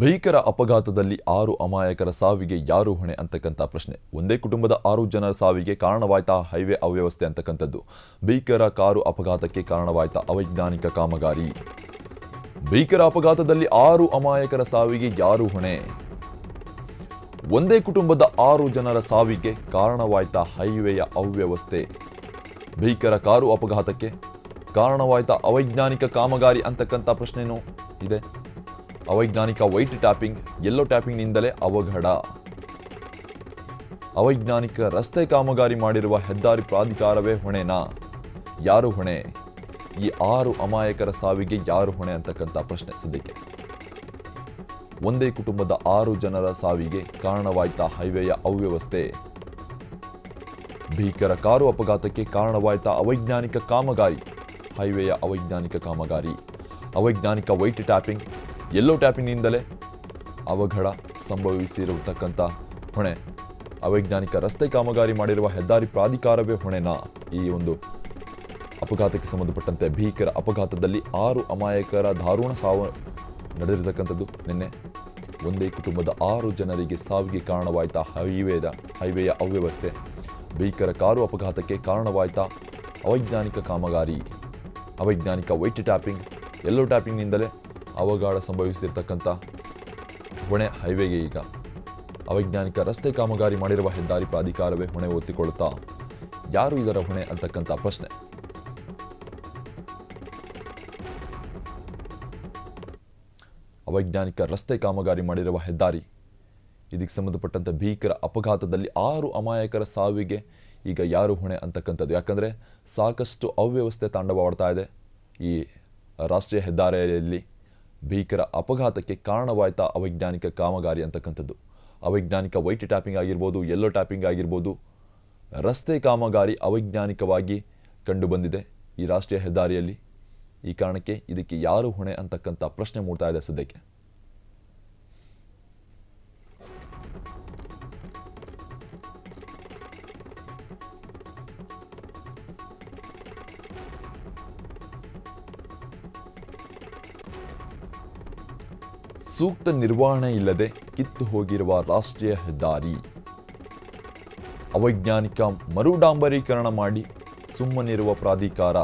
ಭೀಕರ ಅಪಘಾತದಲ್ಲಿ 6 ಅಮಾಯಕರ ಸಾವಿಗೆ ಯಾರು ಹೊಣೆ ಅಂತಕ್ಕಂಥ ಪ್ರಶ್ನೆ. ಒಂದೇ ಕುಟುಂಬದ 6 ಜನರ ಸಾವಿಗೆ ಕಾರಣವಾಯ್ತಾ ಹೈವೇ ಅವ್ಯವಸ್ಥೆ ಅಂತಕ್ಕಂಥದ್ದು. ಭೀಕರ ಕಾರು ಅಪಘಾತಕ್ಕೆ ಕಾರಣವಾಯ್ತಾ ಅವೈಜ್ಞಾನಿಕ ಕಾಮಗಾರಿ. ಭೀಕರ ಅಪಘಾತದಲ್ಲಿ 6 ಅಮಾಯಕರ ಸಾವಿಗೆ ಯಾರು ಹೊಣೆ? ಒಂದೇ ಕುಟುಂಬದ 6 ಜನರ ಸಾವಿಗೆ ಕಾರಣವಾಯ್ತಾ ಹೈವೇಯ ಅವ್ಯವಸ್ಥೆ. ಭೀಕರ ಕಾರು ಅಪಘಾತಕ್ಕೆ ಕಾರಣವಾಯ್ತಾ ಅವೈಜ್ಞಾನಿಕ ಕಾಮಗಾರಿ ಅಂತಕ್ಕಂಥ ಪ್ರಶ್ನೆನೂ ಇದೆ. ಅವೈಜ್ಞಾನಿಕ ವೈಟ್ ಟ್ಯಾಪಿಂಗ್, ಯೆಲ್ಲೋ ಟ್ಯಾಪಿಂಗ್ನಿಂದಲೇ ಅವಘಡ. ಅವೈಜ್ಞಾನಿಕ ರಸ್ತೆ ಕಾಮಗಾರಿ ಮಾಡಿರುವ ಹೆದ್ದಾರಿ ಪ್ರಾಧಿಕಾರವೇ ಹೊಣೆನಾ? ಯಾರು ಹೊಣೆ? ಈ 6 ಅಮಾಯಕರ ಸಾವಿಗೆ ಯಾರು ಹೊಣೆ ಅಂತಕ್ಕಂಥ ಪ್ರಶ್ನೆ ಸದ್ಯಕ್ಕೆ. ಒಂದೇ ಕುಟುಂಬದ 6 ಜನರ ಸಾವಿಗೆ ಕಾರಣವಾಯ್ತಾ ಹೈವೇಯ ಅವ್ಯವಸ್ಥೆ. ಭೀಕರ ಕಾರು ಅಪಘಾತಕ್ಕೆ ಕಾರಣವಾಯ್ತಾ ಅವೈಜ್ಞಾನಿಕ ಕಾಮಗಾರಿ. ಹೈವೇಯ ಅವೈಜ್ಞಾನಿಕ ಕಾಮಗಾರಿ. ಅವೈಜ್ಞಾನಿಕ ವೈಟ್ ಟ್ಯಾಪಿಂಗ್, ಯೆಲ್ಲೋ ಟ್ಯಾಪಿಂಗ್ನಿಂದಲೇ ಅವಘಡ ಸಂಭವಿಸಿರತಕ್ಕಂಥ ಹೊಣೆ. ಅವೈಜ್ಞಾನಿಕ ರಸ್ತೆ ಕಾಮಗಾರಿ ಮಾಡಿರುವ ಹೆದ್ದಾರಿ ಪ್ರಾಧಿಕಾರವೇ ಹೊಣೆನಾ? ಈ ಒಂದು ಅಪಘಾತಕ್ಕೆ ಸಂಬಂಧಪಟ್ಟಂತೆ ಭೀಕರ ಅಪಘಾತದಲ್ಲಿ 6 ಅಮಾಯಕರ ದಾರುಣ ಸಾವು ನಡೆದಿರತಕ್ಕಂಥದ್ದು ನಿನ್ನೆ. ಒಂದೇ ಕುಟುಂಬದ 6 ಜನರಿಗೆ ಸಾವಿಗೆ ಕಾರಣವಾಯ್ತಾ ಹೈವೇಯ ಅವ್ಯವಸ್ಥೆ. ಭೀಕರ ಕಾರು ಅಪಘಾತಕ್ಕೆ ಕಾರಣವಾಯ್ತಾ ಅವೈಜ್ಞಾನಿಕ ಕಾಮಗಾರಿ. ಅವೈಜ್ಞಾನಿಕ ವೈಟ್ ಟ್ಯಾಪಿಂಗ್, ಯೆಲ್ಲೋ ಟ್ಯಾಪಿಂಗ್ನಿಂದಲೇ ಅವಘಡ ಸಂಭವಿಸಿರ್ತಕ್ಕಂಥ ಹೊಣೆ ಹೈವೇಗೆ. ಈಗ ಅವೈಜ್ಞಾನಿಕ ರಸ್ತೆ ಕಾಮಗಾರಿ ಮಾಡಿರುವ ಹೆದ್ದಾರಿ ಪ್ರಾಧಿಕಾರವೇ ಹೊಣೆ ಹೊತ್ತಿಕೊಳ್ಳುತ್ತಾ? ಯಾರು ಇದರ ಹೊಣೆ ಅಂತಕ್ಕಂಥ ಪ್ರಶ್ನೆ. ಅವೈಜ್ಞಾನಿಕ ರಸ್ತೆ ಕಾಮಗಾರಿ ಮಾಡಿರುವ ಹೆದ್ದಾರಿ, ಇದಕ್ಕೆ ಸಂಬಂಧಪಟ್ಟಂತೆ ಭೀಕರ ಅಪಘಾತದಲ್ಲಿ 6 ಅಮಾಯಕರ ಸಾವಿಗೆ ಈಗ ಯಾರು ಹೊಣೆ ಅಂತಕ್ಕಂಥದ್ದು. ಯಾಕಂದರೆ ಸಾಕಷ್ಟು ಅವ್ಯವಸ್ಥೆ ತಾಂಡವವಾಡ್ತಾ ಇದೆ ಈ ರಾಷ್ಟ್ರೀಯ ಹೆದ್ದಾರಿಯಲ್ಲಿ. ಭೀಕರ ಅಪಘಾತಕ್ಕೆ ಕಾರಣವಾಯ್ತಾ ಅವೈಜ್ಞಾನಿಕ ಕಾಮಗಾರಿ ಅಂತಕ್ಕಂಥದ್ದು. ಅವೈಜ್ಞಾನಿಕ ವೈಟ್ ಟ್ಯಾಪಿಂಗ್ ಆಗಿರ್ಬೋದು, ಯೆಲ್ಲೋ ಟ್ಯಾಪಿಂಗ್ ಆಗಿರ್ಬೋದು, ರಸ್ತೆ ಕಾಮಗಾರಿ ಅವೈಜ್ಞಾನಿಕವಾಗಿ ಕಂಡುಬಂದಿದೆ ಈ ರಾಷ್ಟ್ರೀಯ ಹೆದ್ದಾರಿಯಲ್ಲಿ. ಈ ಕಾರಣಕ್ಕೆ ಇದಕ್ಕೆ ಯಾರು ಹೊಣೆ ಅಂತಕ್ಕಂಥ ಪ್ರಶ್ನೆ ಮೂಡ್ತಾ ಇದೆ ಸದ್ಯಕ್ಕೆ. ಸೂಕ್ತ ನಿರ್ವಹಣೆ ಇಲ್ಲದೆ ಕಿತ್ತು ಹೋಗಿರುವ ರಾಷ್ಟ್ರೀಯ ಹೆದ್ದಾರಿ. ಅವೈಜ್ಞಾನಿಕ ಮರುಡಾಂಬರೀಕರಣ ಮಾಡಿ ಸುಮ್ಮನಿರುವ ಪ್ರಾಧಿಕಾರ.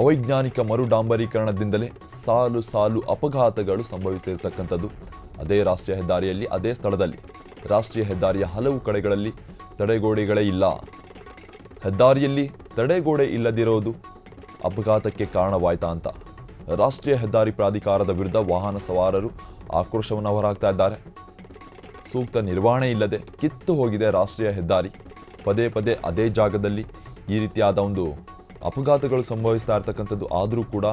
ಅವೈಜ್ಞಾನಿಕ ಮರುಡಾಂಬರೀಕರಣದಿಂದಲೇ ಸಾಲು ಸಾಲು ಅಪಘಾತಗಳು ಸಂಭವಿಸಿರತಕ್ಕಂಥದ್ದು ಅದೇ ರಾಷ್ಟ್ರೀಯ ಹೆದ್ದಾರಿಯಲ್ಲಿ, ಅದೇ ಸ್ಥಳದಲ್ಲಿ. ರಾಷ್ಟ್ರೀಯ ಹೆದ್ದಾರಿಯ ಹಲವು ಕಡೆಗಳಲ್ಲಿ ತಡೆಗೋಡೆಗಳೇ ಇಲ್ಲ. ಹೆದ್ದಾರಿಯಲ್ಲಿ ತಡೆಗೋಡೆ ಇಲ್ಲದಿರೋದು ಅಪಘಾತಕ್ಕೆ ಕಾರಣವಾಯ್ತಾ ಅಂತ ರಾಷ್ಟ್ರೀಯ ಹೆದ್ದಾರಿ ಪ್ರಾಧಿಕಾರದ ವಿರುದ್ಧ ವಾಹನ ಸವಾರರು ಆಕ್ರೋಶವನ್ನು ಹೊರಹಾಕ್ತಾ ಇದ್ದಾರೆ. ಸೂಕ್ತ ನಿರ್ವಹಣೆ ಇಲ್ಲದೆ ಕಿತ್ತು ಹೋಗಿದೆ ರಾಷ್ಟ್ರೀಯ ಹೆದ್ದಾರಿ. ಪದೇ ಪದೇ ಅದೇ ಜಾಗದಲ್ಲಿ ಈ ರೀತಿಯಾದ ಒಂದು ಅಪಘಾತಗಳು ಸಂಭವಿಸ್ತಾ ಇರ್ತಕ್ಕಂಥದ್ದು. ಆದರೂ ಕೂಡ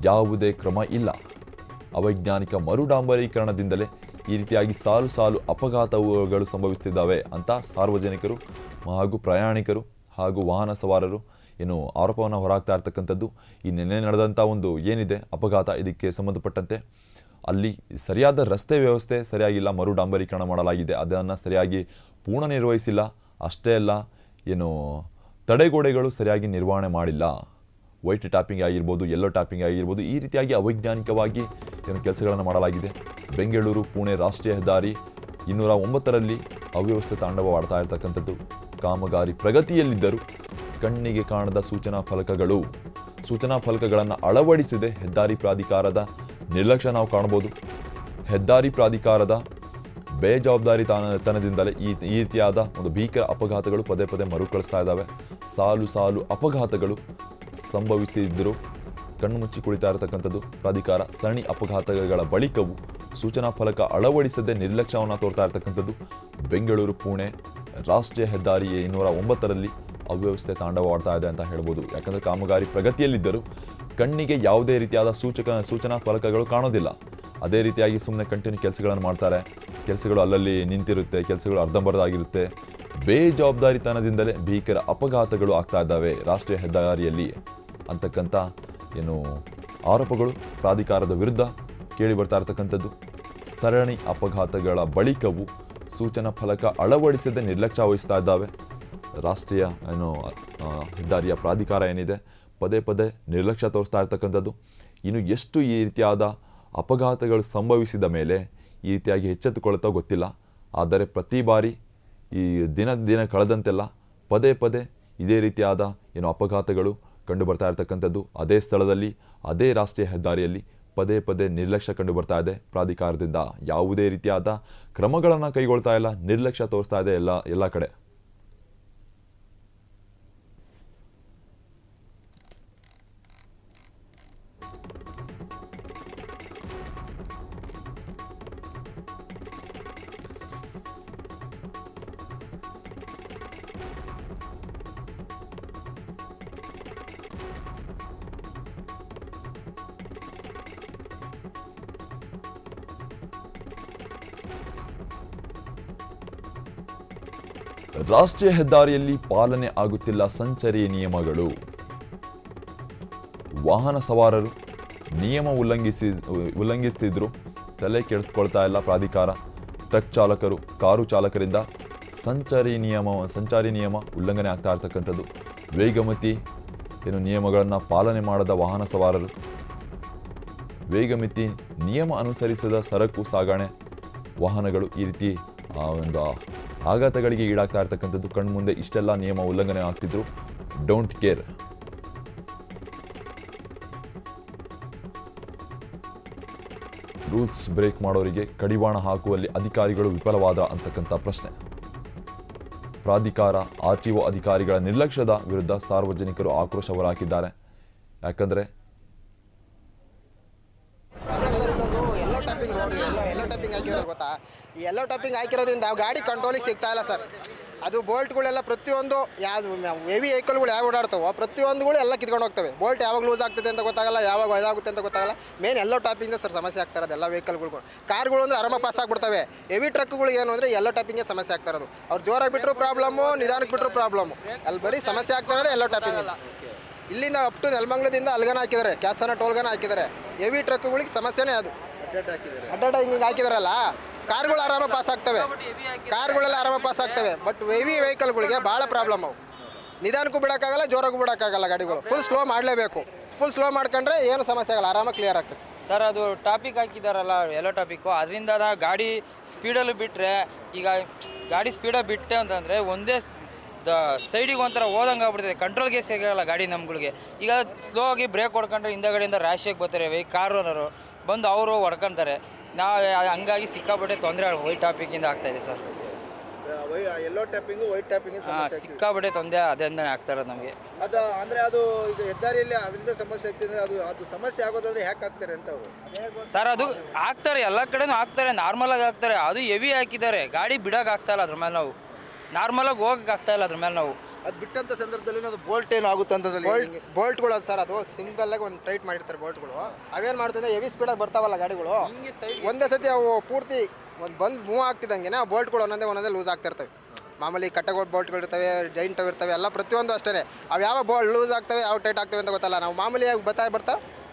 ಯಾವುದೇ ಕ್ರಮ ಇಲ್ಲ. ಅವೈಜ್ಞಾನಿಕ ಮರುಡಾಂಬರೀಕರಣದಿಂದಲೇ ಈ ರೀತಿಯಾಗಿ ಸಾಲು ಸಾಲು ಅಪಘಾತಗಳು ಸಂಭವಿಸ್ತಿದ್ದಾವೆ ಅಂತ ಸಾರ್ವಜನಿಕರು ಹಾಗೂ ಪ್ರಯಾಣಿಕರು ಹಾಗೂ ವಾಹನ ಸವಾರರು ಏನು ಆರೋಪವನ್ನು ಹೊರಹಾಕ್ತಾ ಇರ್ತಕ್ಕಂಥದ್ದು. ಈ ನಿನ್ನೆ ನಡೆದಂಥ ಒಂದು ಏನಿದೆ ಅಪಘಾತ, ಇದಕ್ಕೆ ಸಂಬಂಧಪಟ್ಟಂತೆ ಅಲ್ಲಿ ಸರಿಯಾದ ರಸ್ತೆ ವ್ಯವಸ್ಥೆ ಸರಿಯಾಗಿಲ್ಲ, ಮರುಡಾಂಬರೀಕರಣ ಮಾಡಲಾಗಿದೆ, ಅದನ್ನು ಸರಿಯಾಗಿ ಪೂರ್ಣ ನಿರ್ವಹಿಸಿಲ್ಲ. ಅಷ್ಟೇ ಅಲ್ಲ, ಏನು ತಡೆಗೋಡೆಗಳು ಸರಿಯಾಗಿ ನಿರ್ವಹಣೆ ಮಾಡಿಲ್ಲ. ವೈಟ್ ಟ್ಯಾಪಿಂಗ್ ಆಗಿರ್ಬೋದು, ಯೆಲ್ಲೋ ಟ್ಯಾಪಿಂಗ್ ಆಗಿರ್ಬೋದು, ಈ ರೀತಿಯಾಗಿ ಅವೈಜ್ಞಾನಿಕವಾಗಿ ಏನು ಕೆಲಸಗಳನ್ನು ಮಾಡಲಾಗಿದೆ. ಬೆಂಗಳೂರು ಪುಣೆ ರಾಷ್ಟ್ರೀಯ ಹೆದ್ದಾರಿ 209ರಲ್ಲಿ ಅವ್ಯವಸ್ಥೆ ತಾಂಡವವಾಡ್ತಾ ಇರ್ತಕ್ಕಂಥದ್ದು. ಕಾಮಗಾರಿ ಪ್ರಗತಿಯಲ್ಲಿದ್ದರೂ ಕಣ್ಣಿಗೆ ಕಾಣದ ಸೂಚನಾ ಫಲಕಗಳನ್ನು ಅಳವಡಿಸಿದೆ ಹೆದ್ದಾರಿ ಪ್ರಾಧಿಕಾರದ ನಿರ್ಲಕ್ಷ್ಯ ನಾವು ಕಾಣಬಹುದು. ಹೆದ್ದಾರಿ ಪ್ರಾಧಿಕಾರದ ಬೇಜವಾಬ್ದಾರಿತನದಿಂದಲೇ ಈ ರೀತಿಯಾದ ಒಂದು ಭೀಕರ ಅಪಘಾತಗಳು ಪದೇ ಪದೇ ಮರುಕಳಿಸ್ತಾ ಇದ್ದಾವೆ. ಸಾಲು ಸಾಲು ಅಪಘಾತಗಳು ಸಂಭವಿಸುತ್ತಿದ್ದರೂ ಕಣ್ಣು ಮುಚ್ಚಿ ಕುಳಿತಾ ಇರತಕ್ಕಂಥದ್ದು ಪ್ರಾಧಿಕಾರ. ಸರಣಿ ಅಪಘಾತಗಳ ಬಳಿಕವೂ ಸೂಚನಾ ಫಲಕ ಅಳವಡಿಸದೆ ನಿರ್ಲಕ್ಷ್ಯವನ್ನು ತೋರ್ತಾ ಇರತಕ್ಕಂಥದ್ದು. ಬೆಂಗಳೂರು ಪುಣೆ ರಾಷ್ಟ್ರೀಯ ಹೆದ್ದಾರಿ 209ರಲ್ಲಿ ಅವ್ಯವಸ್ಥೆ ತಾಂಡವವಾಡ್ತಾ ಇದೆ ಅಂತ ಹೇಳ್ಬೋದು. ಯಾಕಂದರೆ ಕಾಮಗಾರಿ ಪ್ರಗತಿಯಲ್ಲಿದ್ದರೂ ಕಣ್ಣಿಗೆ ಯಾವುದೇ ರೀತಿಯಾದ ಸೂಚನಾ ಫಲಕಗಳು ಕಾಣೋದಿಲ್ಲ. ಅದೇ ರೀತಿಯಾಗಿ ಸುಮ್ಮನೆ ಕಂಟಿನ್ಯೂ ಕೆಲಸಗಳನ್ನು ಮಾಡ್ತಾರೆ. ಕೆಲಸಗಳು ಅಲ್ಲಲ್ಲಿ ನಿಂತಿರುತ್ತೆ, ಕೆಲಸಗಳು ಅರ್ಧಂಬರ್ಧಾಗಿರುತ್ತೆ. ಬೇಜವಾಬ್ದಾರಿತನದಿಂದಲೇ ಭೀಕರ ಅಪಘಾತಗಳು ಆಗ್ತಾ ಇದ್ದಾವೆ ರಾಷ್ಟ್ರೀಯ ಹೆದ್ದಾರಿಯಲ್ಲಿ ಅಂತಕ್ಕಂಥ ಏನು ಆರೋಪಗಳು ಪ್ರಾಧಿಕಾರದ ವಿರುದ್ಧ ಕೇಳಿ ಬರ್ತಾ ಇರತಕ್ಕಂಥದ್ದು. ಸರಣಿ ಅಪಘಾತಗಳ ಬಳಿಕವೂ ಸೂಚನಾ ಫಲಕ ಅಳವಡಿಸದೆ ನಿರ್ಲಕ್ಷ್ಯ ವಹಿಸ್ತಾ ಇದ್ದಾವೆ ರಾಷ್ಟ್ರೀಯ ಹೆದ್ದಾರಿಯ ಪ್ರಾಧಿಕಾರ ಏನಿದೆ. ಪದೇ ಪದೇ ನಿರ್ಲಕ್ಷ್ಯ ತೋರಿಸ್ತಾ ಇರ್ತಕ್ಕಂಥದ್ದು. ಇನ್ನು ಎಷ್ಟು ಈ ರೀತಿಯಾದ ಅಪಘಾತಗಳು ಸಂಭವಿಸಿದ ಮೇಲೆ ಈ ರೀತಿಯಾಗಿ ಎಚ್ಚೆತ್ತುಕೊಳ್ಳುತ್ತಾ ಗೊತ್ತಿಲ್ಲ. ಆದರೆ ಪ್ರತಿ ಬಾರಿ ಈ ದಿನ ಕಳೆದಂತೆಲ್ಲ ಪದೇ ಪದೇ ಇದೇ ರೀತಿಯಾದ ಅಪಘಾತಗಳು ಕಂಡು ಬರ್ತಾ ಇರತಕ್ಕಂಥದ್ದು. ಅದೇ ಸ್ಥಳದಲ್ಲಿ ಅದೇ ರಾಷ್ಟ್ರೀಯ ಹೆದ್ದಾರಿಯಲ್ಲಿ ಪದೇ ಪದೇ ನಿರ್ಲಕ್ಷ್ಯ ಕಂಡು ಬರ್ತಾ ಇದೆ. ಪ್ರಾಧಿಕಾರದಿಂದ ಯಾವುದೇ ರೀತಿಯಾದ ಕ್ರಮಗಳನ್ನು ಕೈಗೊಳ್ತಾ ಇಲ್ಲ, ನಿರ್ಲಕ್ಷ್ಯ ತೋರಿಸ್ತಾ ಇದೆ ಎಲ್ಲ ಕಡೆ. ರಾಷ್ಟ್ರೀಯ ಹೆದ್ದಾರಿಯಲ್ಲಿ ಪಾಲನೆ ಆಗುತ್ತಿಲ್ಲ ಸಂಚಾರಿ ನಿಯಮಗಳು. ವಾಹನ ಸವಾರರು ನಿಯಮ ಉಲ್ಲಂಘಿಸುತ್ತಿದ್ರು ತಲೆ ಕೆಡಿಸ್ಕೊಳ್ತಾ ಇಲ್ಲ ಪ್ರಾಧಿಕಾರ. ಟ್ರಕ್ ಚಾಲಕರು, ಕಾರು ಚಾಲಕರಿಂದ ಸಂಚಾರಿ ನಿಯಮ ಉಲ್ಲಂಘನೆ ಆಗ್ತಾ ಇರ್ತಕ್ಕಂಥದ್ದು. ವೇಗಮಿತಿ ನಿಯಮಗಳನ್ನು ಪಾಲನೆ ಮಾಡದ ವಾಹನ ಸವಾರರು, ವೇಗಮಿತಿ ನಿಯಮ ಅನುಸರಿಸದ ಸರಕು ಸಾಗಣೆ ವಾಹನಗಳು ಈ ರೀತಿ ಒಂದು ಆಘಾತಗಳಿಗೆ ಈಡಾಗ್ತಾ ಇರ್ತಕ್ಕಂಥದ್ದು. ಕಣ್ಮುಂದೆ ಇಷ್ಟೆಲ್ಲ ನಿಯಮ ಉಲ್ಲಂಘನೆ ಆಗ್ತಿದ್ರು. Don't care. ರೂಲ್ಸ್ ಬ್ರೇಕ್ ಮಾಡೋರಿಗೆ ಕಡಿವಾಣ ಹಾಕುವಲ್ಲಿ ಅಧಿಕಾರಿಗಳು ವಿಫಲವಾದ ಅಂತಕ್ಕಂಥ ಪ್ರಶ್ನೆ. ಪ್ರಾಧಿಕಾರ, RTO ಅಧಿಕಾರಿಗಳ ನಿರ್ಲಕ್ಷ್ಯದ ವಿರುದ್ಧ ಸಾರ್ವಜನಿಕರು ಆಕ್ರೋಶ ಹೊರಹಾಕಿದ್ದಾರೆ. ಯಾಕಂದ್ರೆ ಗೊತ್ತಾ, ಈ ಎಲ್ಲೋ ಟೈಪಿಂಗ್ ಹಾಕಿರೋದ್ರಿಂದ ಗಾಡಿ ಕಂಟ್ರೋಲಿಗೆ ಸಿಗ್ತಾ ಇಲ್ಲ ಸರ್. ಅದು ಬೋಲ್ಟ್ಗಳೆಲ್ಲ ಪ್ರತಿಯೊಂದು ಯಾವುದು ಹೆವಿ ವೆಹಿಕಲ್ಗಳು ಯಾವ ಓಡಾಡ್ತಾವೋ ಪ್ರತಿಯೊಂದುಗಳು ಎಲ್ಲ ಕಿತ್ಕೊಂಡು ಹೋಗ್ತವೆ. ಬೋಲ್ಟ್ ಯಾವಾಗ ಲೂಸ್ ಆಗ್ತದೆ ಅಂತ ಗೊತ್ತಾಗಲ್ಲ, ಯಾವಾಗ ಇದಾಗುತ್ತೆ ಅಂತ ಗೊತ್ತಾಗಲ್ಲ. ಮೇನ್ ಎಲ್ಲೋ ಟೈಪಿಂಗ್ ಸರ್ ಸಮಸ್ಯೆ ಆಗ್ತಾ ಇರೋದು ಎಲ್ಲ ವೆಹಿಕಲ್ಗಳು. ಕಾರ್ಗಳು ಅಂದರೆ ಆರಾಮಾಗಿ ಪಾಸ್ ಆಗಿಬಿಡ್ತವೆ. ಹೆವಿ ಟ್ರಕ್ಗಳು ಏನು ಅಂದರೆ ಎಲ್ಲೋ ಟೈಪಿಂಗ್ಗೆ ಸಮಸ್ಯೆ ಆಗ್ತಾ ಇರೋದು. ಅವ್ರು ಜೋರಾಗಿ ಬಿಟ್ಟರು ಪ್ರಾಬ್ಲಮ್ಮು, ನಿಧಾನಕ್ಕೆ ಬಿಟ್ಟರು ಪ್ರಾಬ್ಲಮ್ಮು. ಅಲ್ಲಿ ಬರೀ ಸಮಸ್ಯೆ ಆಗ್ತಾ ಇರೋದು ಎಲ್ಲೋ ಟೈಪಿಂಗ್. ಇಲ್ಲಿಂದ ಅಪ್ ಟು ನೆಲಮಂಗಲದಿಂದ ಅಲ್ಗನ ಹಾಕಿದ್ದಾರೆ, ಕ್ಯಾಸನ ಟೋಲ್ಗನ ಹಾಕಿದ್ದಾರೆ. ಹೆವಿ ಟ್ರಕ್ಗಳಿಗೆ ಸಮಸ್ಯೆನೇ ಅದು. ಅಡ್ಡಾಡ ಹಿಂಗೆ ಹಾಕಿದಾರಲ್ಲ, ಕಾರ್ಗಳು ಆರಾಮಾಗಿ ಪಾಸ್ ಆಗ್ತವೆ, ಕಾರ್ಗಳೆಲ್ಲ ಆರಾಮಾಗಿ ಪಾಸ್ ಆಗ್ತವೆ. ಬಟ್ ಹೆವಿ ವೆಹಿಕಲ್ಗಳಿಗೆ ಭಾಳ ಪ್ರಾಬ್ಲಮ್. ಅವು ನಿಧಾನಕ್ಕೂ ಬಿಡೋಕ್ಕಾಗಲ್ಲ, ಜೋರಾಗೂ ಬಿಡೋಕ್ಕಾಗಲ್ಲ. ಗಾಡಿಗಳು ಫುಲ್ ಸ್ಲೋ ಮಾಡಲೇಬೇಕು. ಫುಲ್ ಸ್ಲೋ ಮಾಡ್ಕೊಂಡ್ರೆ ಏನು ಸಮಸ್ಯೆ ಆಗಲ್ಲ, ಆರಾಮಾಗಿ ಕ್ಲಿಯರ್ ಆಗ್ತದೆ ಸರ್. ಅದು ಟಾಪಿಕ್ ಹಾಕಿದಾರಲ್ಲ ಎಲ್ಲೋ ಟಾಪಿಕ್ಕು, ಅದರಿಂದ ಗಾಡಿ ಸ್ಪೀಡಲ್ಲಿ ಬಿಟ್ಟರೆ, ಈಗ ಗಾಡಿ ಸ್ಪೀಡಾಗಿ ಬಿಟ್ಟೆ ಅಂತಂದರೆ ಒಂದೇ ಸೈಡಿಗೆ ಒಂಥರ ಹೋದಂಗೆ ಆಗ್ಬಿಡ್ತದೆ. ಕಂಟ್ರೋಲ್ಗೆ ಸಿಗಲ್ಲ ಗಾಡಿ ನಮ್ಗಳಿಗೆ. ಈಗ ಸ್ಲೋ ಆಗಿ ಬ್ರೇಕ್ ಹೊಡ್ಕೊಂಡ್ರೆ ಹಿಂದಗಡೆಯಿಂದ ರ್ಯಾಶಿಗೆ ಬರ್ತಾರೆ ಕಾರ್ ಓನರು ಬಂದು ಅವರು ಹೊಡ್ಕೊಂತಾರೆ. ನಾವು ಹಂಗಾಗಿ ಸಿಕ್ಕಾಪಟ್ಟೆ ತೊಂದರೆ ವೈಟ್ ಟಾಪಿಕ್ಕಿಂದ ಆಗ್ತಾಯಿದೆ ಸರ್. ಎಲ್ಲೋ ಟ್ಯಾಪಿಂಗು ವೈಟ್ ಟ್ಯಾಪಿಂಗ್ ಸಿಕ್ಕಾಪಟ್ಟೆ ತೊಂದರೆ ಅದರಿಂದನೇ ಆಗ್ತಾ ಇರೋದು ನಮಗೆ. ಅದು ಅಂದರೆ ಅದು ಈಗ ಹೆದ್ದಾರಿಯಲ್ಲಿ ಅದರಿಂದ ಸಮಸ್ಯೆ ಆಗ್ತಿದೆ. ಅದು ಸಮಸ್ಯೆ ಆಗೋದಾದ್ರೆ ಯಾಕೆ ಆಗ್ತಾರೆ ಅಂತ ಅವರು ಸರ್ ಅದು ಹಾಕ್ತಾರೆ, ಎಲ್ಲ ಕಡೆನೂ ಹಾಕ್ತಾರೆ, ನಾರ್ಮಲಾಗಿ ಹಾಕ್ತಾರೆ. ಅದು ಹೆವಿ ಹಾಕಿದ್ದಾರೆ, ಗಾಡಿ ಬಿಡೋಕೆ ಆಗ್ತಾಯಿಲ್ಲ ಅದ್ರ ಮೇಲೆ. ನಾವು ನಾರ್ಮಲಾಗಿ ಹೋಗಕ್ಕೆ ಆಗ್ತಾಯಿಲ್ಲ ಅದ್ರ ಮೇಲೆ. ನಾವು ಅದು ಬಿಟ್ಟಂಥ ಸಂದರ್ಭದಲ್ಲಿ ಅದು ಬೋಲ್ಟ್ ಏನು ಆಗುತ್ತೆ ಅಂತಂದ್ರೆ ಬೋಲ್ಟ್ಗಳು ಅದು ಸರ್, ಅದು ಸಿಂಗಲ್ಲಾಗಿ ಒಂದು ಟೈಟ್ ಮಾಡಿರ್ತಾರೆ ಬೋಲ್ಟ್ಗಳು. ಅವೇನು ಮಾಡ್ತದೆ, ಹೆವಿ ಸ್ಪೀಡಾಗಿ ಬರ್ತಾವಲ್ಲ ಗಾಡಿಗಳು, ಒಂದೇ ಸತಿ ಅವು ಪೂರ್ತಿ ಒಂದು ಬಂದು ಮೂವ್ ಆಗ್ತಿದ್ದಂಗೆ ಆ ಬೋಲ್ಟ್ಗಳು ಒಂದೊಂದೇ ಲೂಸ್ ಆಗ್ತಿರ್ತವೆ. ಮಾಮೂಲಿ ಕಟ್ಟೆಗಳು ಬೋಲ್ಟ್ಗಳು ಇರ್ತವೆ, ಜೈಂಟ್ ಇರ್ತವೆ, ಎಲ್ಲ ಪ್ರತಿಯೊಂದು ಅಷ್ಟೇ. ಅವು ಯಾವ ಲೂಸ್ ಆಗ್ತವೆ, ಯಾವ ಟೈಟ್ ಆಗ್ತವೆ ಅಂತ ಗೊತ್ತಲ್ಲ. ನಾವು ಮಾಮೂಲಿಯಾಗಿ ಬರ್ತಾ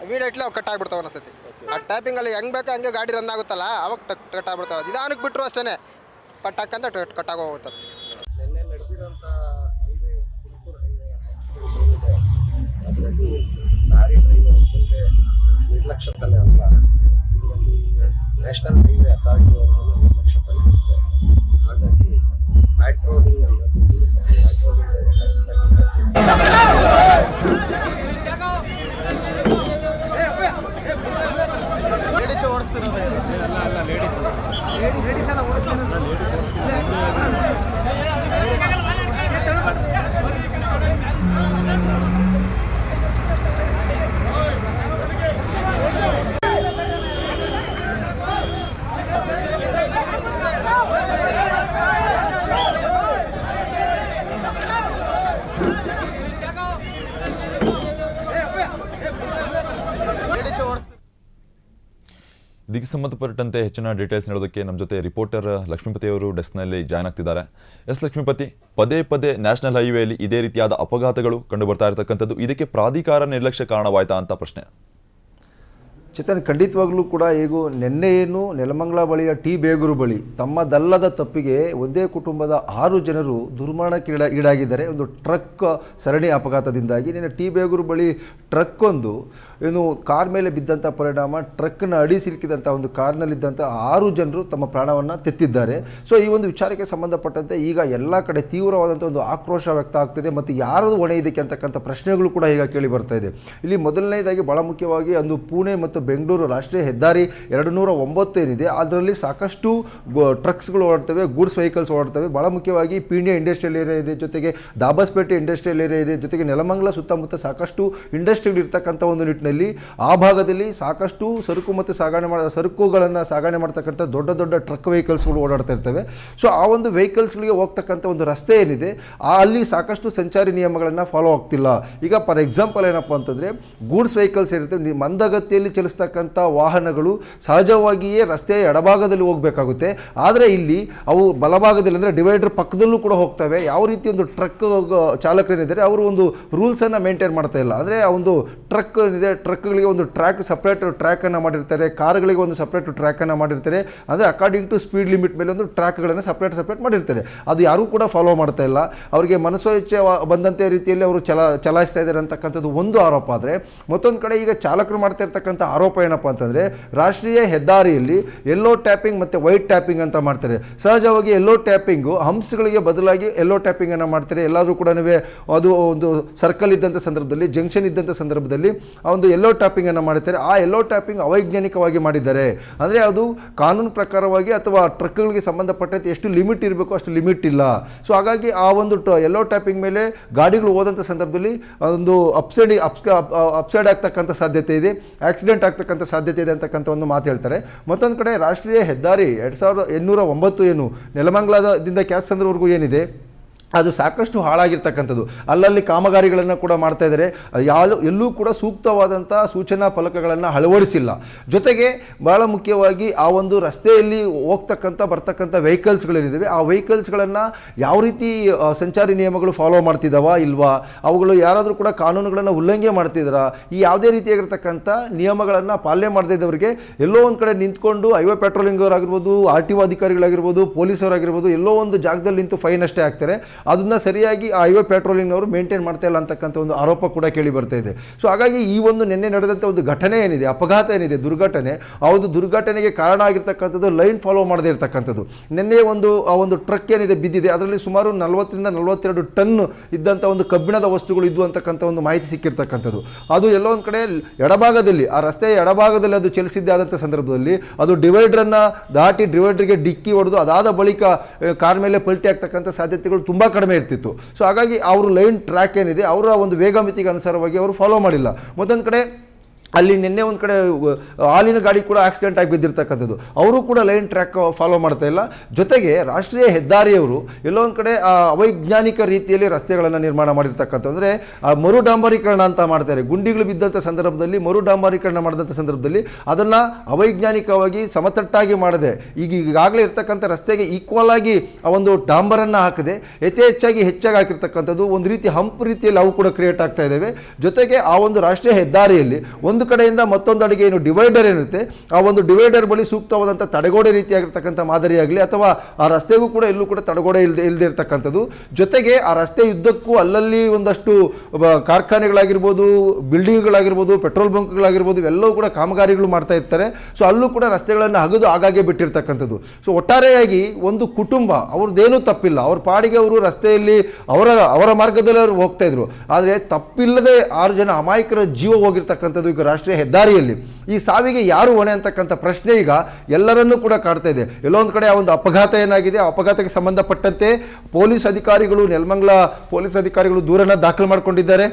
ಇಮಿಡಿಯೇಟ್ಲಿ ಅವು ಕಟ್ ಆಗಿಬಿಡ್ತಾವೆ ಒಂದೊಂದ್ಸತಿ. ಆ ಟ್ಯಾಪಿಂಗಲ್ಲಿ ಹೆಂಗೆ ಬೇಕು ಹಂಗೆ ಗಾಡಿ ರನ್ ಆಗುತ್ತಲ್ಲ, ಅವಾಗ ಕಟ್ ಆಗ್ಬಿಡ್ತಾವೆ. ನಿಧಾನಕ್ಕೆ ಬಿಟ್ಟರು ಅಷ್ಟೇ ಟಕ್ ಅಂತ ಕಟ್ ಆಗೋಗ್ತದೆ. ನಿನ್ನೆ ನಡೆದಿರೋಂಥ ಹೈವೇ ತುಮಕೂರು ಹೈವೇ ಆಕ್ಸಿಡೆಂಟ್ ಅದರಲ್ಲಿ ಲಾರಿ ಡ್ರೈವರ್ ಮುಂದೆ ನಿರ್ಲಕ್ಷ್ಯತನ ಅಲ್ಲ, ಇದರಲ್ಲಿ ನ್ಯಾಷನಲ್ ಹೈವೇ ಅಥಾರಿಟಿ ಅವರ ನಿರ್ಲಕ್ಷ್ಯತನ ಇರುತ್ತೆ. ಹಾಗಾಗಿ ಪ್ಯಾಟ್ರೋಲಿಂಗ್ ಅನ್ನೋದು ಲೇಡೀಸ್ ಓಡಿಸ್ತಿರೋದು ಲೇಡೀಸ್ ಎಲ್ಲ ಓಡಿಸ್ತಿರೋದು ಇದಕ್ಕೆ ಸಂಬಂಧಪಟ್ಟಂತೆ ಹೆಚ್ಚಿನ ಡೀಟೇಲ್ಸ್ ನೀಡೋದಕ್ಕೆ ನಮ್ಮ ಜೊತೆ ರಿಪೋರ್ಟರ್ ಲಕ್ಷ್ಮೀಪತಿ ಅವರು ಡೆಸ್ಕ್ನಲ್ಲಿ ಜಾಯ್ನ್ ಆಗ್ತಿದ್ದಾರೆ. ಲಕ್ಷ್ಮೀಪತಿ, ಪದೇ ಪದೇ ನ್ಯಾಷನಲ್ ಹೈವೇಲಿ ಇದೇ ರೀತಿಯಾದ ಅಪಘಾತಗಳು ಕಂಡು ಬರ್ತಾ ಇರತಕ್ಕಂಥದ್ದು, ಇದಕ್ಕೆ ಪ್ರಾಧಿಕಾರ ನಿರ್ಲಕ್ಷ್ಯ ಕಾರಣವಾಯ್ತಾ ಅಂತ ಪ್ರಶ್ನೆ. ಚೇತನ್, ಖಂಡಿತವಾಗ್ಲೂ ಕೂಡ ಈಗ ನಿನ್ನೆ ಏನು ನೆಲಮಂಗಲ ಬಳಿಯ ಟಿ ಬೇಗೂರು ಬಳಿ ತಮ್ಮದಲ್ಲದ ತಪ್ಪಿಗೆ ಒಂದೇ ಕುಟುಂಬದ 6 ಜನರು ದುರ್ಮರಣಕ್ಕೆ ಈಡಾಗಿದ್ದಾರೆ. ಒಂದು ಟ್ರಕ್ ಸರಣಿ ಅಪಘಾತದಿಂದಾಗಿ ನಿನ್ನೆ ಟಿ ಬೇಗೂರು ಬಳಿ ಟ್ರಕ್ ಒಂದು ಏನು ಕಾರ್ ಮೇಲೆ ಬಿದ್ದಂಥ ಪರಿಣಾಮ ಟ್ರಕ್ನ ಅಡಿ ಸಿಲುಕಿದಂಥ ಒಂದು ಕಾರ್ನಲ್ಲಿದ್ದಂಥ 6 ಜನರು ತಮ್ಮ ಪ್ರಾಣವನ್ನು ತೆತ್ತಿದ್ದಾರೆ. ಸೊ ಈ ಒಂದು ವಿಚಾರಕ್ಕೆ ಸಂಬಂಧಪಟ್ಟಂತೆ ಈಗ ಎಲ್ಲ ಕಡೆ ತೀವ್ರವಾದಂಥ ಒಂದು ಆಕ್ರೋಶ ವ್ಯಕ್ತ ಆಗ್ತಿದೆ ಮತ್ತು ಯಾರು ಹೊಣೆ ಇದಕ್ಕೆ ಅಂತಕ್ಕಂಥ ಪ್ರಶ್ನೆಗಳು ಕೂಡ ಈಗ ಕೇಳಿ ಬರ್ತಾ ಇದೆ. ಇಲ್ಲಿ ಮೊದಲನೇದಾಗಿ ಭಾಳ ಮುಖ್ಯವಾಗಿ ಒಂದು ಪುಣೆ ಮತ್ತು ಬೆಂಗಳೂರು ರಾಷ್ಟ್ರೀಯ ಹೆದ್ದಾರಿ 209 ಏನಿದೆ ಅದರಲ್ಲಿ ಸಾಕಷ್ಟು ಟ್ರಕ್ಸ್ಗಳು ಓಡಾಡ್ತವೆ, ಗೂಡ್ಸ್ ವೆಹಿಕಲ್ಸ್ ಓಡಾಡ್ತವೆ. ಭಾಳ ಮುಖ್ಯವಾಗಿ ಪೀಣ್ಯ ಇಂಡಸ್ಟ್ರಿಯಲ್ ಏರಿಯಾ ಇದೆ, ಜೊತೆಗೆ ದಾಬಸ್ಪೇಟೆ ಇಂಡಸ್ಟ್ರಿಯಲ್ ಏರಿಯಾ ಇದೆ, ಜೊತೆಗೆ ನೆಲಮಂಗಲ ಸುತ್ತಮುತ್ತ ಸಾಕಷ್ಟು ಇಂಡಸ್ಟ್ರಿಗಳು ಇರ್ತಕ್ಕಂಥ ಒಂದು ನಿಟ್ಟಿನಲ್ಲಿ ಆ ಭಾಗದಲ್ಲಿ ಸಾಕಷ್ಟು ಸರಕು ಮತ್ತು ಸರಕುಗಳನ್ನು ಸಾಗಣೆ ಮಾಡ್ತಕ್ಕಂಥ ದೊಡ್ಡ ದೊಡ್ಡ ಟ್ರಕ್ ವೆಹಿಕಲ್ಸ್ಗಳು ಓಡಾಡ್ತಾ ಇರ್ತವೆ. ಸೊ ಆ ಒಂದು ವೆಹಿಕಲ್ಸ್ಗಳಿಗೆ ಹೋಗ್ತಕ್ಕಂಥ ಒಂದು ರಸ್ತೆ ಏನಿದೆ ಅಲ್ಲಿ ಸಾಕಷ್ಟು ಸಂಚಾರಿ ನಿಯಮಗಳನ್ನು ಫಾಲೋ ಆಗ್ತಿಲ್ಲ. ಈಗ ಫಾರ್ ಎಕ್ಸಾಂಪಲ್ ಏನಪ್ಪ ಅಂತಂದರೆ ಗೂಡ್ಸ್ ವೆಹಿಕಲ್ಸ್ ಇರ್ತವೆ, ಮಂದಗತಿಯಲ್ಲಿ ಚಲಿಸ್ತಕ್ಕಂಥ ವಾಹನಗಳು ಸಹಜವಾಗಿಯೇ ರಸ್ತೆಯ ಎಡಭಾಗದಲ್ಲಿ ಹೋಗಬೇಕಾಗುತ್ತೆ. ಆದರೆ ಇಲ್ಲಿ ಅವು ಬಲಭಾಗದಲ್ಲಿ ಅಂದರೆ ಡಿವೈಡರ್ ಪಕ್ಕದಲ್ಲೂ ಕೂಡ ಹೋಗ್ತವೆ. ಯಾವ ರೀತಿ ಒಂದು ಟ್ರಕ್ ಚಾಲಕರೇನಿದ್ದಾರೆ ಅವರು ಒಂದು ರೂಲ್ಸನ್ನು ಮೇಂಟೈನ್ ಮಾಡ್ತಾ ಇಲ್ಲ. ಅಂದರೆ ಆ ಒಂದು ಟ್ರಕ್ ಏನಿದೆ ಟ್ರಕ್ಗಳಿಗೆ ಒಂದು ಸಪ್ರೇಟ್ ಟ್ರ್ಯಾಕನ್ನು ಮಾಡಿರ್ತಾರೆ, ಕಾರ್ಗಳಿಗೆ ಒಂದು ಸಪ್ರೇಟ್ ಟ್ರ್ಯಾಕನ್ನು ಮಾಡಿರ್ತಾರೆ. ಅಂದರೆ ಅಕಾರ್ಡಿಂಗ್ ಟು ಸ್ಪೀಡ್ ಲಿಮಿಟ್ ಮೇಲೆ ಒಂದು ಟ್ರ್ಯಾಕ್ಗಳನ್ನು ಸಪ್ರೇಟ್ ಮಾಡಿರ್ತಾರೆ. ಅದು ಯಾರೂ ಕೂಡ ಫಾಲೋ ಮಾಡ್ತಾ ಇಲ್ಲ. ಅವರಿಗೆ ಮನಸ್ಸೋ ಇಚ್ಛೆ ಬಂದಂತೆ ರೀತಿಯಲ್ಲಿ ಅವರು ಚಲಾಯಿಸ್ತಾ ಇದ್ದಾರೆ ಅಂತಕ್ಕಂಥದ್ದು ಒಂದು ಆರೋಪ. ಆದರೆ ಮತ್ತೊಂದು ಕಡೆ ಈಗ ಚಾಲಕರು ಮಾಡ್ತಾ ಇರ್ತಕ್ಕಂಥ ಆರೋಪ ಏನಪ್ಪ ಅಂತಂದರೆ ರಾಷ್ಟ್ರೀಯ ಹೆದ್ದಾರಿಯಲ್ಲಿ ಯೆಲ್ಲೋ ಟ್ಯಾಪಿಂಗ್ ಮತ್ತು ವೈಟ್ ಟ್ಯಾಪಿಂಗ್ ಅಂತ ಮಾಡ್ತಾರೆ. ಸಹಜವಾಗಿ ಯೆಲ್ಲೋ ಟ್ಯಾಪಿಂಗು ಹಂಪ್ಸ್ಗಳಿಗೆ ಬದಲಾಗಿ ಯೆಲ್ಲೋ ಟ್ಯಾಪಿಂಗನ್ನು ಮಾಡ್ತಾರೆ. ಎಲ್ಲಾದರೂ ಕೂಡ ಅದು ಒಂದು ಸರ್ಕಲ್ ಇದ್ದಂಥ ಸಂದರ್ಭದಲ್ಲಿ, ಜಂಕ್ಷನ್ ಇದ್ದಂಥ ಸಂದರ್ಭದಲ್ಲಿ ಆ ಒಂದು ಯೆಲ್ಲೋ ಟ್ಯಾಪಿಂಗನ್ನು ಮಾಡ್ತಾರೆ. ಆ ಯೆಲ್ಲೋ ಟ್ಯಾಪಿಂಗ್ ಅವೈಜ್ಞಾನಿಕವಾಗಿ ಮಾಡಿದ್ದಾರೆ. ಅಂದರೆ ಅದು ಕಾನೂನು ಪ್ರಕಾರವಾಗಿ ಅಥವಾ ಟ್ರಕ್ಗಳಿಗೆ ಸಂಬಂಧಪಟ್ಟಂತೆ ಎಷ್ಟು ಲಿಮಿಟ್ ಇರಬೇಕು ಅಷ್ಟು ಲಿಮಿಟ್ ಇಲ್ಲ. ಸೊ ಹಾಗಾಗಿ ಆ ಒಂದು ಯೆಲ್ಲೋ ಟ್ಯಾಪಿಂಗ್ ಮೇಲೆ ಗಾಡಿಗಳು ಹೋದಂಥ ಸಂದರ್ಭದಲ್ಲಿ ಒಂದು ಅಪ್ಸೈಡ್ ಆಗ್ತಕ್ಕಂಥ ಸಾಧ್ಯತೆ ಇದೆ, ಆಕ್ಸಿಡೆಂಟ್ ಆಗ್ತಕ್ಕಂಥ ಸಾಧ್ಯತೆ ಇದೆ ಅಂತಕ್ಕಂಥ ಒಂದು ಮಾತು ಹೇಳ್ತಾರೆ. ಮತ್ತೊಂದು ಕಡೆ ರಾಷ್ಟ್ರೀಯ ಹೆದ್ದಾರಿ 2809 ಏನು ನೆಲಮಂಗಲದಿಂದ ಕ್ಯಾತ್ಸಂದ್ರವರೆಗೂ ಏನಿದೆ ಅದು ಸಾಕಷ್ಟು ಹಾಳಾಗಿರ್ತಕ್ಕಂಥದ್ದು. ಅಲ್ಲಲ್ಲಿ ಕಾಮಗಾರಿಗಳನ್ನು ಕೂಡ ಮಾಡ್ತಾ ಇದ್ದಾರೆ. ಎಲ್ಲೂ ಕೂಡ ಸೂಕ್ತವಾದಂಥ ಸೂಚನಾ ಫಲಕಗಳನ್ನು ಅಳವಡಿಸಿಲ್ಲ. ಜೊತೆಗೆ ಭಾಳ ಮುಖ್ಯವಾಗಿ ಆ ಒಂದು ರಸ್ತೆಯಲ್ಲಿ ಬರ್ತಕ್ಕಂಥ ವೆಹಿಕಲ್ಸ್ಗಳೇನಿದ್ದಾವೆ ಆ ವೆಹಿಕಲ್ಸ್ಗಳನ್ನು ಯಾವ ರೀತಿ ಸಂಚಾರಿ ನಿಯಮಗಳು ಫಾಲೋ ಮಾಡ್ತಿದ್ದಾವ ಇಲ್ವಾ, ಅವುಗಳು ಯಾರಾದರೂ ಕೂಡ ಕಾನೂನುಗಳನ್ನು ಉಲ್ಲಂಘನೆ ಮಾಡ್ತಿದ್ದಾರಾ, ಈ ಯಾವುದೇ ರೀತಿಯಾಗಿರ್ತಕ್ಕಂಥ ನಿಯಮಗಳನ್ನು ಪಾಲನೆ ಮಾಡದೇ ಇದ್ದವರಿಗೆ ಎಲ್ಲೋ ಒಂದು ಕಡೆ ನಿಂತ್ಕೊಂಡು ಹೈವೇ ಪೆಟ್ರೋಲಿಂಗ್ ಅವರಾಗಿರ್ಬೋದು, RTO ಅಧಿಕಾರಿಗಳಾಗಿರ್ಬೋದು, ಪೊಲೀಸವರಾಗಿರ್ಬೋದು ಎಲ್ಲೋ ಒಂದು ಜಾಗದಲ್ಲಿ ನಿಂತು ಫೈನ್ ಅಷ್ಟೇ ಹಾಕ್ತಾರೆ. ಅದನ್ನು ಸರಿಯಾಗಿ ಆ ಹೈವೇ ಪೆಟ್ರೋಲಿಂಗ್ನವರು ಮೇಂಟೈನ್ ಮಾಡ್ತಾ ಇಲ್ಲ ಅಂತಕ್ಕಂಥ ಒಂದು ಆರೋಪ ಕೂಡ ಕೇಳಿ ಬರ್ತಾ ಇದೆ. ಸೊ ಹಾಗಾಗಿ ಈ ಒಂದು ನಿನ್ನೆ ನಡೆದಂಥ ಒಂದು ಘಟನೆ ಏನಿದೆ, ಅಪಘಾತ ಏನಿದೆ, ದುರ್ಘಟನೆ, ಆ ಒಂದು ದುರ್ಘಟನೆಗೆ ಕಾರಣ ಆಗಿರ್ತಕ್ಕಂಥದ್ದು ಲೈನ್ ಫಾಲೋ ಮಾಡದೇ ಇರತಕ್ಕಂಥದ್ದು. ನಿನ್ನೆ ಆ ಒಂದು ಟ್ರಕ್ ಏನಿದೆ ಬಿದ್ದಿದೆ ಅದರಲ್ಲಿ ಸುಮಾರು 40ರಿಂದ 42 ಟನ್ ಇದ್ದಂಥ ಒಂದು ಕಬ್ಬಿಣದ ವಸ್ತುಗಳು ಇದ್ದು ಅಂತಕ್ಕಂಥ ಒಂದು ಮಾಹಿತಿ ಸಿಕ್ಕಿರ್ತಕ್ಕಂಥದ್ದು. ಅದು ಎಲ್ಲೋ ಒಂದು ಕಡೆ ಎಡಭಾಗದಲ್ಲಿ, ಆ ರಸ್ತೆಯ ಎಡಭಾಗದಲ್ಲಿ ಅದು ಚಲಿಸಿದ್ದೇ ಆದಂಥ ಸಂದರ್ಭದಲ್ಲಿ ಅದು ಡಿವೈಡ್ರನ್ನು ದಾಟಿ ಡಿವೈಡ್ರಿಗೆ ಡಿಕ್ಕಿ ಹೊಡೆದು ಅದಾದ ಬಳಿಕ ಕಾರ್ ಮೇಲೆ ಪಲ್ಟಿ ಆಗ್ತಕ್ಕಂಥ ಸಾಧ್ಯತೆಗಳು ತುಂಬ ಕಡಿಮೆ ಇರ್ತಿತ್ತು. ಸೊ ಹಾಗಾಗಿ ಅವರು ಲೈನ್ ಟ್ರ್ಯಾಕ್ ಏನಿದೆ ಅವರ ಒಂದು ವೇಗ ಮಿತಿಗೆ ಅನುಸಾರವಾಗಿ ಅವರು ಫಾಲೋ ಮಾಡಿಲ್ಲ. ಮತ್ತೊಂದು ಕಡೆ ಅಲ್ಲಿ ನಿನ್ನೆ ಒಂದು ಕಡೆ ಹಾಲಿನ ಗಾಡಿ ಕೂಡ ಆಕ್ಸಿಡೆಂಟ್ ಆಗಿ ಬಿದ್ದಿರ್ತಕ್ಕಂಥದ್ದು, ಅವರು ಕೂಡ ಲೈನ್ ಟ್ರ್ಯಾಕ್ ಫಾಲೋ ಮಾಡ್ತಾ ಇಲ್ಲ. ಜೊತೆಗೆ ರಾಷ್ಟ್ರೀಯ ಹೆದ್ದಾರಿಯವರು ಎಲ್ಲೋ ಒಂದು ಕಡೆ ಅವೈಜ್ಞಾನಿಕ ರೀತಿಯಲ್ಲಿ ರಸ್ತೆಗಳನ್ನು ನಿರ್ಮಾಣ ಮಾಡಿರ್ತಕ್ಕಂಥದ್ದು. ಅಂದರೆ ಮರು ಡಾಂಬರೀಕರಣ ಅಂತ ಮಾಡ್ತಾರೆ. ಗುಂಡಿಗಳು ಬಿದ್ದಂಥ ಸಂದರ್ಭದಲ್ಲಿ ಮರು ಡಾಂಬರೀಕರಣ ಮಾಡಿದಂಥ ಸಂದರ್ಭದಲ್ಲಿ ಅದನ್ನು ಅವೈಜ್ಞಾನಿಕವಾಗಿ ಸಮತಟ್ಟಾಗಿ ಮಾಡದೆ ಈಗಾಗಲೇ ಇರ್ತಕ್ಕಂಥ ರಸ್ತೆಗೆ ಈಕ್ವಲ್ ಆಗಿ ಆ ಒಂದು ಡಾಂಬರನ್ನು ಹಾಕದೆ ಹೆಚ್ಚಾಗಿ ಹಾಕಿರ್ತಕ್ಕಂಥದ್ದು ಒಂದು ರೀತಿ ಹಂಪ್ ರೀತಿಯಲ್ಲಿ ಅವು ಕೂಡ ಕ್ರಿಯೇಟ್ ಆಗ್ತಾ ಇದ್ದಾವೆ. ಜೊತೆಗೆ ಆ ಒಂದು ರಾಷ್ಟ್ರೀಯ ಹೆದ್ದಾರಿಯಲ್ಲಿ ಒಂದು ಕಡೆಯಿಂದ ಮತ್ತೊಂದು ಅಡಿಗೆ ಏನು ಡಿವೈಡರ್ ಏನಿರುತ್ತೆ ಆ ಒಂದು ಡಿವೈಡರ್ ಬಳಿ ಸೂಕ್ತವಾದಂಥ ತಡೆಗೋಡೆ ರೀತಿಯಾಗಿರ್ತಕ್ಕಂಥ ಮಾದರಿಯಾಗಲಿ ಅಥವಾ ಆ ರಸ್ತೆಗೂ ಕೂಡ ಎಲ್ಲೂ ಕೂಡ ತಡೆಗೋಡೆ ಇಲ್ಲದೆ ಇರತಕ್ಕಂಥದ್ದು. ಜೊತೆಗೆ ಆ ರಸ್ತೆ ಉದ್ದಕ್ಕೂ ಅಲ್ಲಲ್ಲಿ ಒಂದಷ್ಟು ಕಾರ್ಖಾನೆಗಳಾಗಿರ್ಬೋದು, ಬಿಲ್ಡಿಂಗ್ಗಳಾಗಿರ್ಬೋದು, ಪೆಟ್ರೋಲ್ ಬಂಕ್ಗಳಾಗಿರ್ಬೋದು ಇವೆಲ್ಲವೂ ಕೂಡ ಕಾಮಗಾರಿಗಳು ಮಾಡ್ತಾ ಇರ್ತಾರೆ. ಸೊ ಅಲ್ಲೂ ಕೂಡ ರಸ್ತೆಗಳನ್ನು ಅಗದು ಆಗಾಗ್ಗೆ ಬಿಟ್ಟಿರ್ತಕ್ಕಂಥದ್ದು. ಸೊ ಒಟ್ಟಾರೆಯಾಗಿ ಒಂದು ಕುಟುಂಬ ಅವ್ರದ್ದೇನೂ ತಪ್ಪಿಲ್ಲ, ಅವ್ರ ಪಾಡಿಗೆ ಅವರು ರಸ್ತೆಯಲ್ಲಿ ಅವರ ಮಾರ್ಗದಲ್ಲಿ ಅವರು ಹೋಗ್ತಾ ಇದ್ರು. ಆದರೆ ತಪ್ಪಿಲ್ಲದೆ 6 ಜನ ಅಮಾಯಕರ ಜೀವ ಹೋಗಿರ್ತಕ್ಕಂಥದ್ದು ಈಗ ರಾಷ್ಟ್ರೀಯ ಹೆದ್ದಾರಿಯಲ್ಲಿ. ಈ ಸಾವಿಗೆ ಯಾರು ಹೊಣೆ ಅಂತಕ್ಕಂಥ ಪ್ರಶ್ನೆ ಈಗ ಎಲ್ಲರನ್ನೂ ಕೂಡ ಕಾಡ್ತಾ ಇದೆ. ಎಲ್ಲೋ ಒಂದು ಕಡೆ ಆ ಒಂದು ಅಪಘಾತ ಏನಾಗಿದೆ, ಆ ಅಪಘಾತಕ್ಕೆ ಸಂಬಂಧಪಟ್ಟಂತೆ ಪೊಲೀಸ್ ಅಧಿಕಾರಿಗಳು, ನೆಲಮಂಗಲ ಪೊಲೀಸ್ ಅಧಿಕಾರಿಗಳು ದೂರನ್ನು ದಾಖಲು ಮಾಡಿಕೊಂಡಿದ್ದಾರೆ.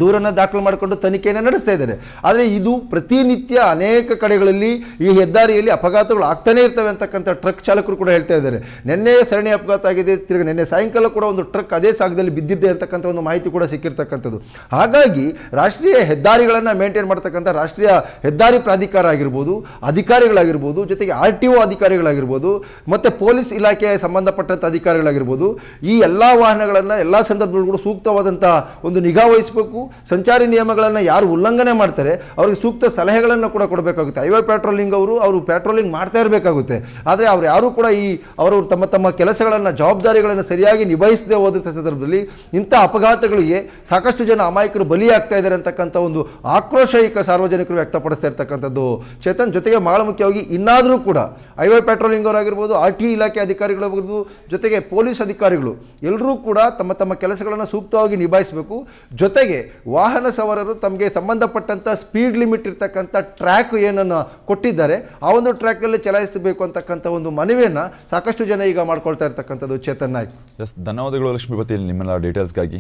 ದೂರನ್ನು ದಾಖಲು ಮಾಡಿಕೊಂಡು ತನಿಖೆಯನ್ನು ನಡೆಸ್ತಾ ಇದ್ದಾರೆ. ಆದರೆ ಇದು ಪ್ರತಿನಿತ್ಯ ಅನೇಕ ಕಡೆಗಳಲ್ಲಿ ಈ ಹೆದ್ದಾರಿಯಲ್ಲಿ ಅಪಘಾತಗಳು ಆಗ್ತಾನೆ ಇರ್ತವೆ ಅಂತಕ್ಕಂಥ ಟ್ರಕ್ ಚಾಲಕರು ಕೂಡ ಹೇಳ್ತಾ ಇದ್ದಾರೆ. ನಿನ್ನೆ ಸರಣಿ ಅಪಘಾತ ಆಗಿದೆ, ತಿರುಗಿ ನಿನ್ನೆ ಸಾಯಂಕಾಲ ಕೂಡ ಒಂದು ಟ್ರಕ್ ಅದೇ ಜಾಗದಲ್ಲಿ ಬಿದ್ದಿದೆ ಅಂತಕ್ಕಂಥ ಒಂದು ಮಾಹಿತಿ ಕೂಡ ಸಿಕ್ಕಿರ್ತಕ್ಕಂಥದ್ದು. ಹಾಗಾಗಿ ರಾಷ್ಟ್ರೀಯ ಹೆದ್ದಾರಿಗಳನ್ನು ಮೇಂಟೈನ್ ಮಾಡ್ತಕ್ಕಂಥ ರಾಷ್ಟ್ರೀಯ ಹೆದ್ದಾರಿ ಪ್ರಾಧಿಕಾರ ಆಗಿರ್ಬೋದು, ಅಧಿಕಾರಿಗಳಾಗಿರ್ಬೋದು, ಜೊತೆಗೆ RTO ಅಧಿಕಾರಿಗಳಾಗಿರ್ಬೋದು ಮತ್ತು ಪೊಲೀಸ್ ಇಲಾಖೆಯ ಸಂಬಂಧಪಟ್ಟಂಥ ಅಧಿಕಾರಿಗಳಾಗಿರ್ಬೋದು, ಈ ಎಲ್ಲ ವಾಹನಗಳನ್ನು ಎಲ್ಲ ಸಂದರ್ಭಗಳು ಕೂಡ ಸೂಕ್ತವಾದಂಥ ಒಂದು ನಿಗಾ ವಹಿಸಬೇಕು. ಮಾಡಬೇಕು. ಸಂಚಾರಿ ನಿಯಮಗಳನ್ನು ಯಾರು ಉಲ್ಲಂಘನೆ ಮಾಡ್ತಾರೆ ಅವ್ರಿಗೆ ಸೂಕ್ತ ಸಲಹೆಗಳನ್ನು ಕೂಡ ಕೊಡಬೇಕಾಗುತ್ತೆ. ಹೈವೇ ಪೆಟ್ರೋಲಿಂಗ್ ಅವರು ಪೆಟ್ರೋಲಿಂಗ್ ಮಾಡ್ತಾ ಇರಬೇಕಾಗುತ್ತೆ. ಆದರೆ ಅವ್ರು ಯಾರೂ ಕೂಡ ಅವರು ತಮ್ಮ ಕೆಲಸಗಳನ್ನು ಜವಾಬ್ದಾರಿಗಳನ್ನು ಸರಿಯಾಗಿ ನಿಭಾಯಿಸದೆ ಹೋದಂಥ ಸಂದರ್ಭದಲ್ಲಿ ಇಂಥ ಅಪಘಾತಗಳಿಗೆ ಸಾಕಷ್ಟು ಜನ ಅಮಾಯಕರು ಬಲಿಯಾಗ್ತಾ ಇದ್ದಾರೆ ಅಂತಕ್ಕಂಥ ಒಂದು ಆಕ್ರೋಶ ಈಗ ಸಾರ್ವಜನಿಕರು ವ್ಯಕ್ತಪಡಿಸ್ತಾ ಇರ್ತಕ್ಕಂಥದ್ದು ಚೇತನ್. ಜೊತೆಗೆ ಬಹಳ ಮುಖ್ಯವಾಗಿ ಇನ್ನಾದರೂ ಕೂಡ ಹೈವೇ ಪೆಟ್ರೋಲಿಂಗ್ ಅವರಾಗಿರ್ಬೋದು, RT ಇಲಾಖೆ ಅಧಿಕಾರಿಗಳಾಗಿರ್ಬೋದು, ಜೊತೆಗೆ ಪೊಲೀಸ್ ಅಧಿಕಾರಿಗಳು ಎಲ್ಲರೂ ಕೂಡ ತಮ್ಮ ಕೆಲಸಗಳನ್ನು ಸೂಕ್ತವಾಗಿ ನಿಭಾಯಿಸಬೇಕು. ಜೊತೆಗೆ ವಾಹನ ಸವಾರರು ತಮಗೆ ಸಂಬಂಧಪಟ್ಟಂಥ ಸ್ಪೀಡ್ ಲಿಮಿಟ್ ಇರ್ತಕ್ಕಂಥ ಟ್ರ್ಯಾಕ್ ಏನನ್ನು ಕೊಟ್ಟಿದ್ದಾರೆ ಆ ಒಂದು ಟ್ರ್ಯಾಕಲ್ಲಿ ಚಲಾಯಿಸಬೇಕು ಅಂತಕ್ಕಂಥ ಒಂದು ಮನವಿಯನ್ನು ಸಾಕಷ್ಟು ಜನ ಈಗ ಮಾಡ್ಕೊಳ್ತಾ ಇರ್ತಕ್ಕಂಥದ್ದು ಚೇತನ್ ನಾಯ್ಕ್. ಧನ್ಯವಾದಗಳು ಲಕ್ಷ್ಮೀಪತಿ, ನಿಮ್ಮೆಲ್ಲ ಡೀಟೇಲ್ಸ್ಗಾಗಿ.